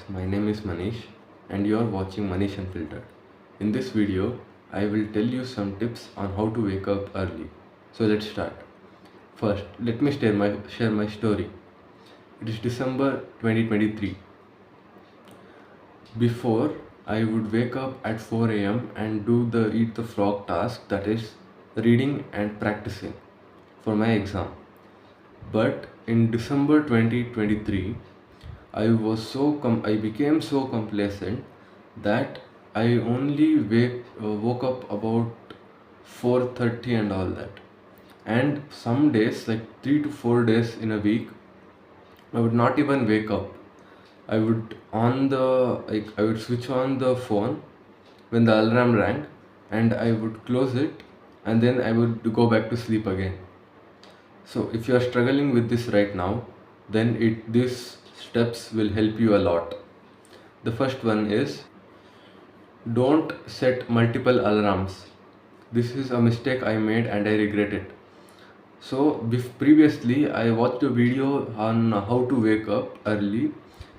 my name is Manish and you are watching Manish Unfiltered. In this video, I will tell you some tips on how to wake up early. So let's start. First, let me share my story. It is December 2023. Before, I would wake up at 4 a.m. and do the eat the frog task, that is reading and practicing for my exam. But in December 2023, I became so complacent that I only woke up about 4:30 and all that. And some days, like 3 to 4 days in a week, I would not even wake up. I would switch on the phone when the alarm rang, and I would close it, and then I would go back to sleep again. So if you are struggling with this right now, then these steps will help you a lot. The first one is, don't set multiple alarms. This is a mistake I made and I regret it. So previously I watched a video on how to wake up early,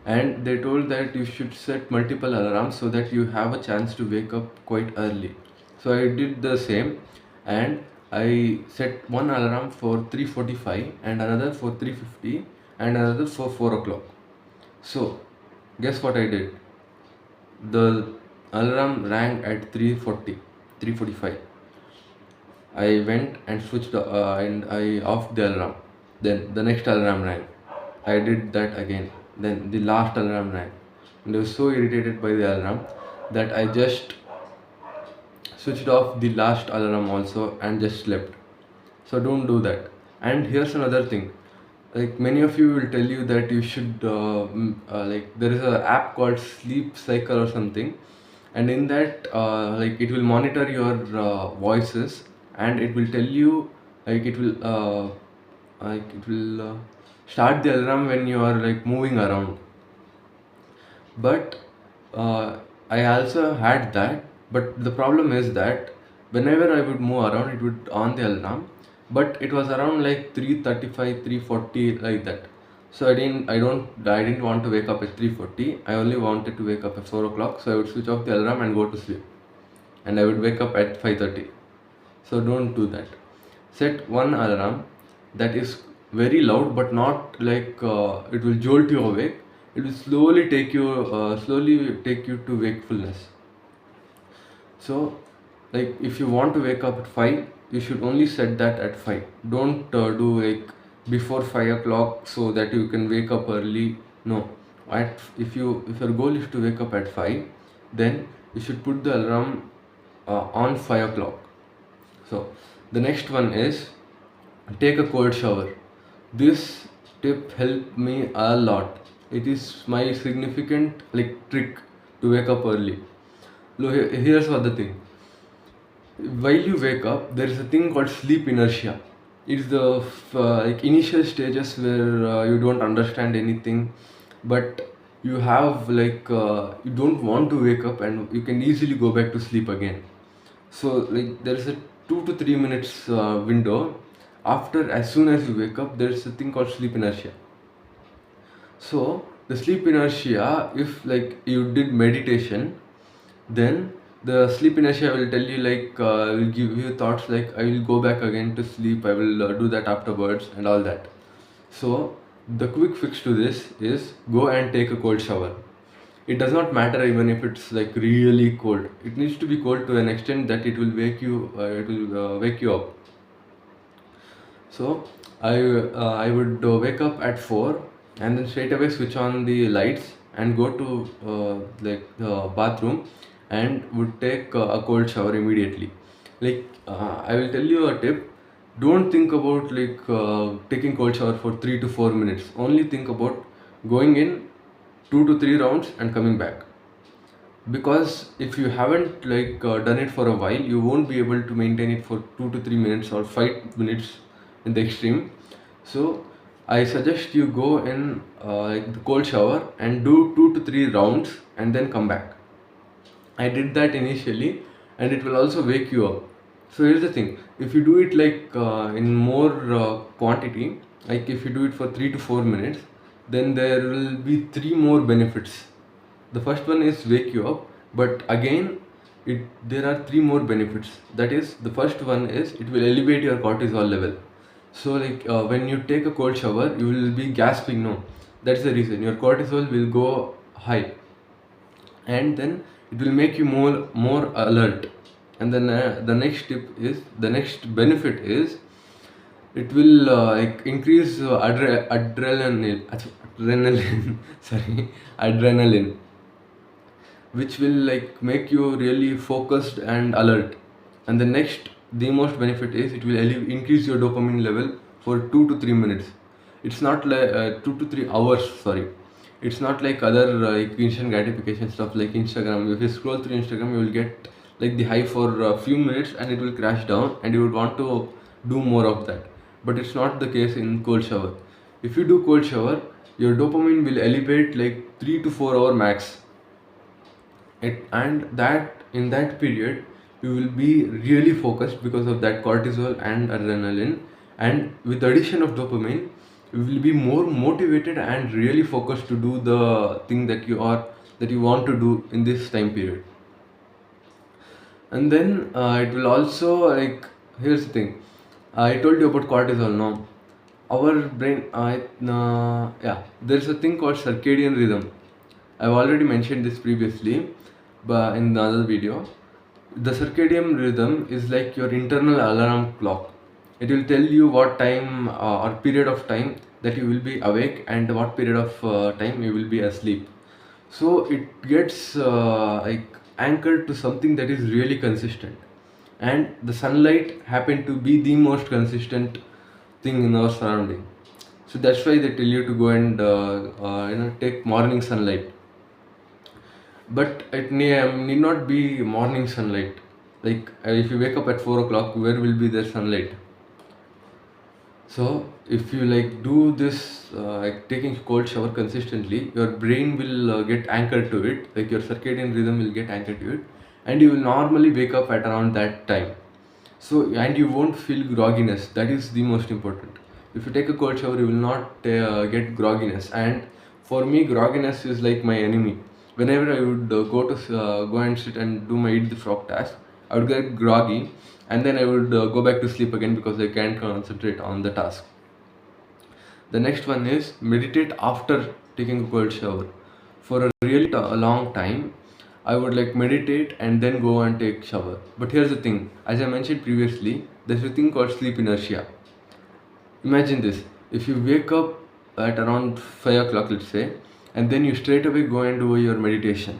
and they told that you should set multiple alarms so that you have a chance to wake up quite early. So I did the same, and I set one alarm for 3:45 and another for 3:50 and another for 4 o'clock. So guess what I did? The alarm rang at 3:45. I went and switched and I off the alarm. Then the next alarm rang. I did that again. Then the last alarm rang. And I was so irritated by the alarm that I just switched off the last alarm also and just slept. So don't do that. And here's another thing. Like many of you will tell you that you should like there is an app called Sleep Cycle or something, and in that like it will monitor your voices, and it will tell you it will start the alarm when you are like moving around. But I also had that, but the problem is that whenever I would move around, it would on the alarm, but it was around like 3:35, 3:40 like that. So I didn't want to wake up at 3:40. I only wanted to wake up at 4 o'clock. So I would switch off the alarm and go to sleep, and I would wake up at 5:30. So don't do that. Set one alarm that is very loud, but not like it will jolt you awake. It will slowly take you to wakefulness. So like if you want to wake up at 5, you should only set that at 5. Don't do like before 5 o'clock so that you can wake up early. No. If your goal is to wake up at 5, then you should put the alarm on 5 o'clock. So the next one is, take a cold shower. This tip helped me a lot. It is my significant like trick to wake up early. Here's what the thing. While you wake up, there is a thing called sleep inertia. It's the like initial stages where you don't understand anything, but you have like you don't want to wake up, and you can easily go back to sleep again. So like there is a 2 to 3 minutes window after, as soon as you wake up, there is a thing called sleep inertia. So the sleep inertia, if like you did meditation, then the sleep inertia will tell you like will give you thoughts like I will go back again to sleep, I will do that afterwards and all that. So the quick fix to this is, go and take a cold shower. It does not matter even if it's like really cold. It needs to be cold to an extent that it will wake you up. So I would wake up at 4 and then straight away switch on the lights and go to like the bathroom and would take a cold shower immediately. Like I will tell you a tip. Don't think about like taking cold shower for 3 to 4 minutes. Only think about going in 2 to 3 rounds and coming back. Because if you haven't like done it for a while, you won't be able to maintain it for 2 to 3 minutes or 5 minutes in the extreme. So I suggest you go in like the cold shower and do 2 to 3 rounds and then come back. I did that initially, and it will also wake you up. So here's the thing: if you do it like in more quantity, like if you do it for 3 to 4 minutes, then there will be 3 more benefits. The first one is wake you up, but again, there are three more benefits. That is, the first one is it will elevate your cortisol level. So like when you take a cold shower, you will be gasping. No, that's the reason your cortisol will go high, and then it will make you more alert. And then the next benefit is it will like increase adrenaline sorry, adrenaline, which will like make you really focused and alert. And the most benefit is it will increase your dopamine level for 2 to 3 minutes. It's not like 2 to 3 hours, sorry. It's not like other like instant gratification stuff like Instagram. If you scroll through Instagram, you will get like the high for a few minutes and it will crash down and you would want to do more of that. But it's not the case in cold shower. If you do cold shower, your dopamine will elevate like 3 to 4 hour max. And that in that period you will be really focused because of that cortisol and adrenaline, and with addition of dopamine you will be more motivated and really focused to do the thing that you want to do in this time period. And then it will also like, here's the thing, I told you about cortisol. Now our brain yeah, there's a thing called circadian rhythm. I've already mentioned this previously, but in the other video. The circadian rhythm is like your internal alarm clock. It will tell you what time or period of time that you will be awake and what period of time you will be asleep. So it gets like anchored to something that is really consistent, and the sunlight happened to be the most consistent thing in our surrounding. So that's why they tell you to go and take morning sunlight. But need not be morning sunlight. Like if you wake up at 4 o'clock, where will be the sunlight? So if you like do this like taking cold shower consistently, your brain will get anchored to it. Like your circadian rhythm will get anchored to it, and you will normally wake up at around that time. So and you won't feel grogginess. That is the most important. If you take a cold shower, you will not get grogginess. And for me, grogginess is like my enemy. Whenever I would go and sit and do my eat the frog task, I would get groggy, and then I would go back to sleep again because I can't concentrate on the task. The next one is meditate after taking a cold shower. For a really long time, I would like meditate and then go and take shower. But here's the thing, as I mentioned previously, there's a thing called sleep inertia. Imagine this, if you wake up at around 5 o'clock, let's say, and then you straight away go and do your meditation.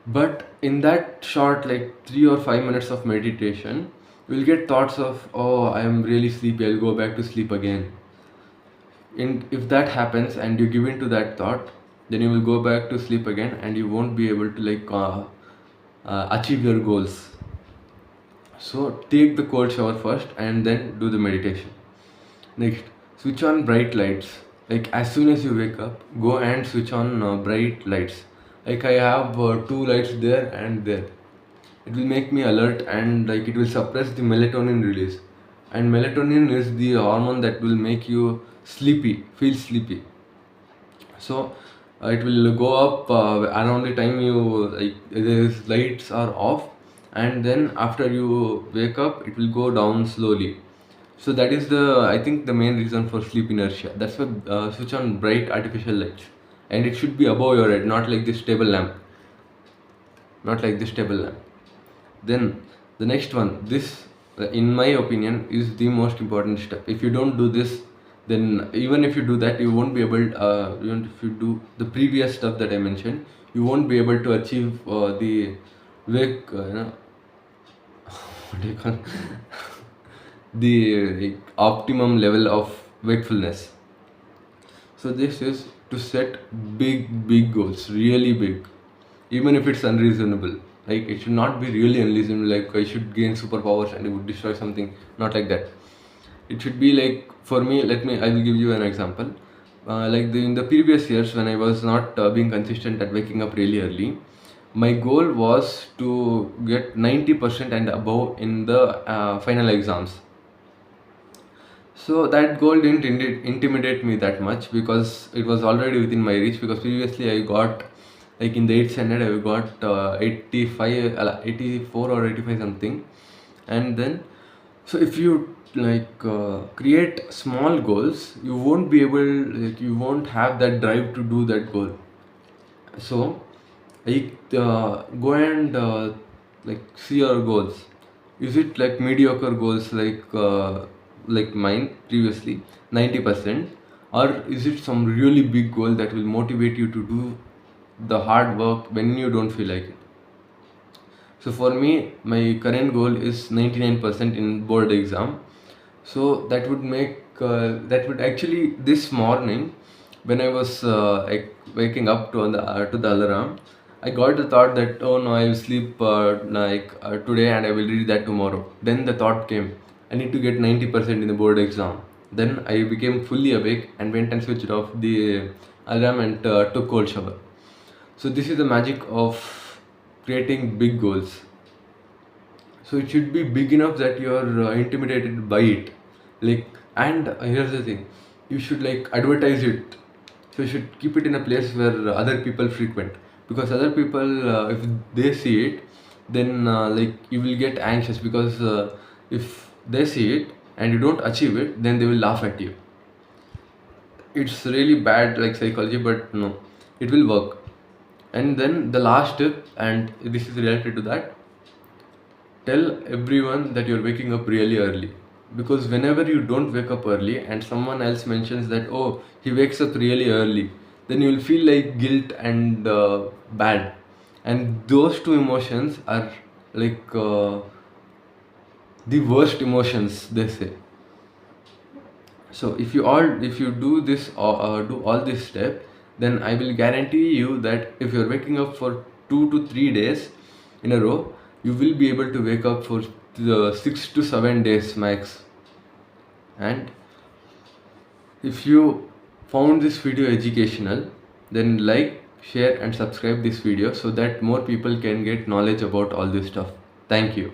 But in that short, like 3 or 5 minutes of meditation, you will get thoughts of, oh, I am really sleepy, I'll go back to sleep again. And if that happens and you give in to that thought, then you will go back to sleep again and you won't be able to like achieve your goals. So take the cold shower first and then do the meditation. Next, switch on bright lights. Like as soon as you wake up, go and switch on bright lights. Like I have two lights there and there. It will make me alert, and like it will suppress the melatonin release. And melatonin is the hormone that will make you sleepy, feel sleepy. So it will go up around the time you like these lights are off, and then after you wake up, it will go down slowly. So that is I think the main reason for sleep inertia. That's why switch on bright artificial lights, and it should be above your head, not like this table lamp, not like this table lamp. Then the next one, this in my opinion is the most important step. If you don't do this, then even if you do that, you won't be able. Even if you do the previous stuff that I mentioned, you won't be able to achieve the wake. What do you call the optimum level of wakefulness. So this is to set big goals, really big, even if it's unreasonable. Like it should not be really unreasonable. Like I should gain superpowers and it would destroy something. Not like that. It should be like, for me. I will give you an example. In the previous years when I was not being consistent at waking up really early, my goal was to get 90% and above in the final exams. So that goal didn't intimidate me that much because it was already within my reach. Because previously I got like in the 8th standard I got 85, 84 or 85 something. And then, so if you like create small goals, you won't be able, like you won't have that drive to do that goal. So like go and like see your goals. Is it like mediocre goals like mine previously, 90%, or is it some really big goal that will motivate you to do the hard work when you don't feel like it? So for me, my current goal is 99% in board exam. So that would actually, this morning when I was like waking up to the alarm, I got the thought that, oh no, I will sleep today and I will read that tomorrow. Then the thought came, I need to get 90% in the board exam. Then I became fully awake and went and switched off the alarm and took cold shower. So this is the magic of creating big goals. So it should be big enough that you are intimidated by it. Like, and here's the thing, you should like advertise it. So you should keep it in a place where other people frequent, because other people, if they see it, then like you will get anxious, because if they see it and you don't achieve it, then they will laugh at you. It's really bad like psychology, but no, it will work. And then the last tip, and this is related to that, tell everyone that you're waking up really early. Because whenever you don't wake up early and someone else mentions that, oh, he wakes up really early, then you'll feel like guilt and bad. And those two emotions are like the worst emotions, they say. So if you do this, or do all this step, then I will guarantee you that if you're waking up for 2 to 3 days in a row, you will be able to wake up for the 6 to 7 days max. And if you found this video educational, then like, share and subscribe this video so that more people can get knowledge about all this stuff. Thank you.